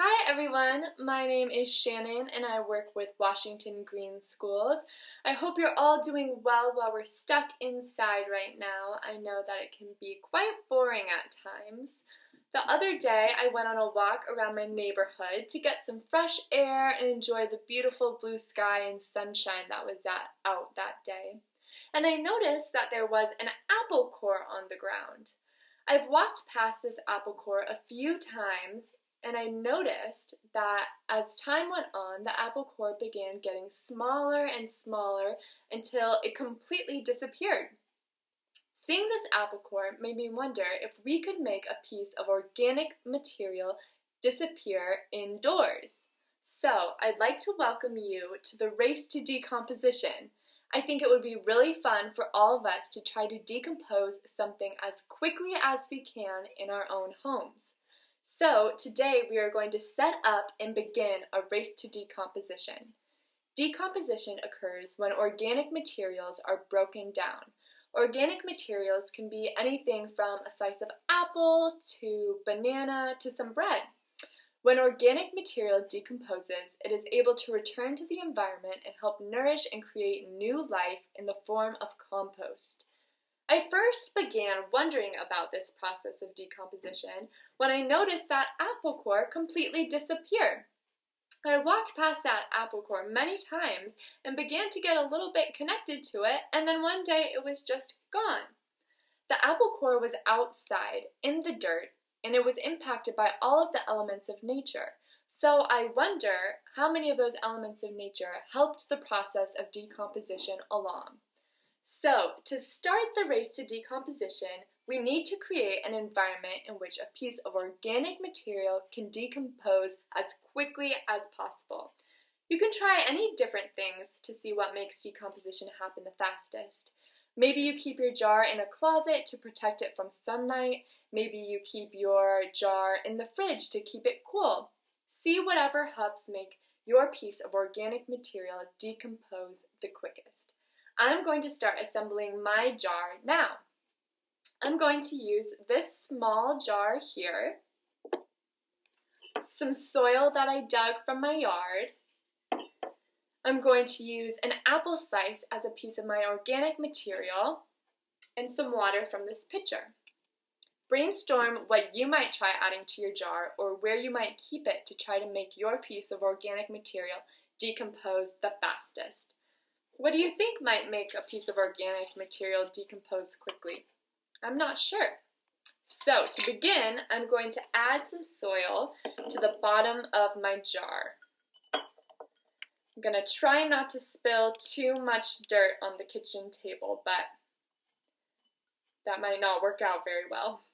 Hi everyone, my name is Shannon and I work with Washington Green Schools. I hope you're all doing well while we're stuck inside right now. I know that it can be quite boring at times. The other day I went on a walk around my neighborhood to get some fresh air and enjoy the beautiful blue sky and sunshine that was out that day. And I noticed that there was an apple core on the ground. I've walked past this apple core a few times and I noticed that as time went on, the apple core began getting smaller and smaller until it completely disappeared. Seeing this apple core made me wonder if we could make a piece of organic material disappear indoors. So I'd like to welcome you to the race to decomposition. I think it would be really fun for all of us to try to decompose something as quickly as we can in our own homes. So today we are going to set up and begin a race to decomposition. Decomposition occurs when organic materials are broken down. Organic materials can be anything from a slice of apple to banana to some bread. When organic material decomposes, it is able to return to the environment and help nourish and create new life in the form of compost. I first began wondering about this process of decomposition when I noticed that apple core completely disappeared. I walked past that apple core many times and began to get a little bit connected to it, and then one day it was just gone. The apple core was outside in the dirt, and it was impacted by all of the elements of nature. So I wonder how many of those elements of nature helped the process of decomposition along. So, to start the race to decomposition, we need to create an environment in which a piece of organic material can decompose as quickly as possible. You can try any different things to see what makes decomposition happen the fastest. Maybe you keep your jar in a closet to protect it from sunlight. Maybe you keep your jar in the fridge to keep it cool. See whatever helps make your piece of organic material decompose the quickest. I'm going to start assembling my jar now. I'm going to use this small jar here, some soil that I dug from my yard. I'm going to use an apple slice as a piece of my organic material and some water from this pitcher. Brainstorm what you might try adding to your jar or where you might keep it to try to make your piece of organic material decompose the fastest. What do you think might make a piece of organic material decompose quickly? I'm not sure. So to begin, I'm going to add some soil to the bottom of my jar. I'm going to try not to spill too much dirt on the kitchen table, but that might not work out very well.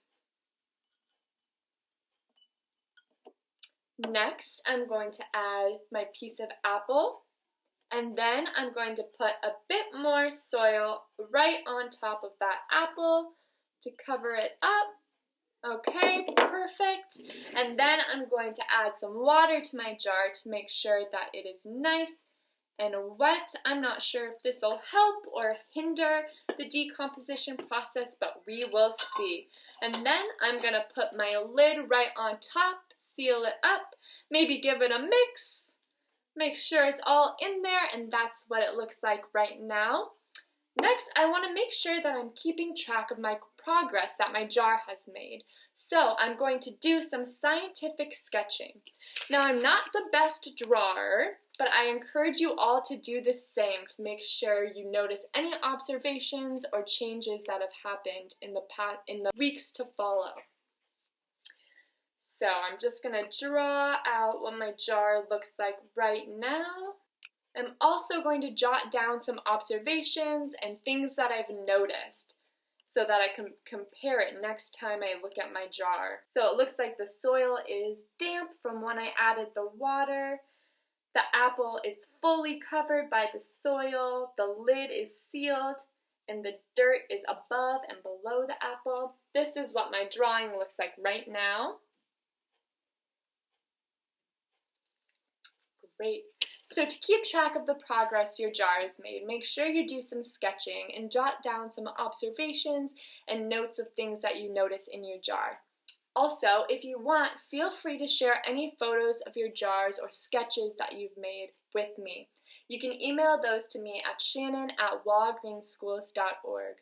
Next, I'm going to add my piece of apple. And then I'm going to put a bit more soil right on top of that apple to cover it up. Okay, perfect. And then I'm going to add some water to my jar to make sure that it is nice and wet. I'm not sure if this will help or hinder the decomposition process, but we will see. And then I'm going to put my lid right on top, seal it up, maybe give it a mix. Make sure it's all in there, and that's what it looks like right now. Next, I want to make sure that I'm keeping track of my progress that my jar has made. So I'm going to do some scientific sketching. Now, I'm not the best drawer, but I encourage you all to do the same to make sure you notice any observations or changes that have happened in the weeks to follow. So I'm just going to draw out what my jar looks like right now. I'm also going to jot down some observations and things that I've noticed so that I can compare it next time I look at my jar. So it looks like the soil is damp from when I added the water. The apple is fully covered by the soil. The lid is sealed and the dirt is above and below the apple. This is what my drawing looks like right now. Great. So to keep track of the progress your jar has made, make sure you do some sketching and jot down some observations and notes of things that you notice in your jar. Also, if you want, feel free to share any photos of your jars or sketches that you've made with me. You can email those to me at shannon@wallgreenschools.org.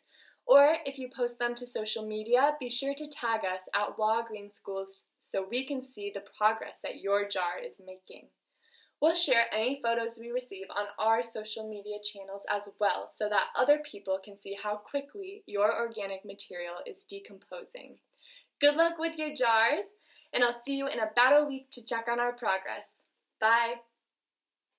Or if you post them to social media, be sure to tag us at Wall Green Schools so we can see the progress that your jar is making. We'll share any photos we receive on our social media channels as well so that other people can see how quickly your organic material is decomposing. Good luck with your jars, and I'll see you in about a week to check on our progress. Bye!